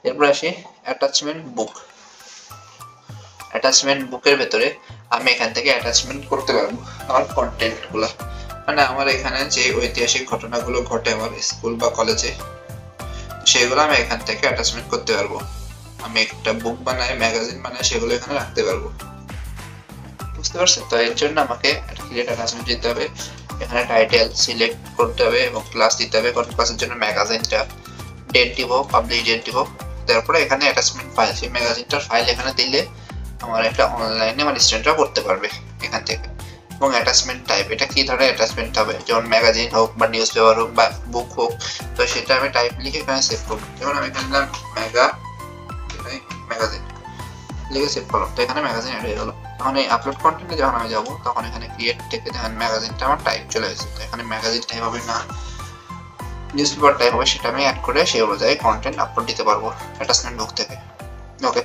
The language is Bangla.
এরপর আসি অ্যাটাচমেন্ট বুক। অ্যাটাচমেন্ট বুকের ভেতরে আমি এখান থেকে অ্যাটাচমেন্ট করতে পারবো আমার কন্টেন্টগুলো, মানে আমার এখানে যে ঐতিহাসিক ঘটনাগুলো ঘটে আমার স্কুল বা কলেজে, সেগুলো আমি এখান থেকে অ্যাটাচমেন্ট করতে পারবো। আমি একটা বুক বানাই, ম্যাগাজিন বানাই, সেগুলো এখানে রাখতে পারবো। বুঝতে পারছেন? তো এর জন্য আমাকে একটা ক্রিয়েট অ্যাটাচমেন্ট দিতে হবে, এখানে টাইটেল সিলেক্ট করতে হবে এবং ক্লাস দিতে হবে। কোন ক্লাসের জন্য ম্যাগাজিনটা, ডেট দিব, পাবলিশ ডেট দিব। তারপরে এখানে অ্যাটাচমেন্ট ফাইল, সেই ম্যাগাজিনটার ফাইল এখানে দিলে আমার একটা অনলাইনে আমার স্টুডেন্টরা পড়তে পারবে এখান থেকে। এবং অ্যাটাচমেন্ট টাইপ, এটা কি ধরনের অ্যাটাচমেন্ট হবে, যেমন ম্যাগাজিন হোক বা নিউজ পেপার হোক বা বুক হোক, তো সেটা আমি টাইপ লিখে এখানে সেভ করবো। যেমন আমি এখানে দিলাম ম্যাগাজিন লিখে সেভ করলাম, তো এখানে ম্যাগাজিন অ্যাড হয়ে গেল। তখন এই আপলোড কন্টেন্টে যখন আমি যাবো, তখন এখানে ক্রিয়েট থেকে দেখেন ম্যাগাজিনটা আমার টাইপ চলে গেছে। তো এখানে ম্যাগাজিন টাইপ হবে না নিউজ পেপার টাইপ হবে, সেটা আমি অ্যাড করে সেই অনুযায়ী কন্টেন্ট আপলোড দিতে পারবো অ্যাটাচমেন্ট বুক থেকে। ওকে,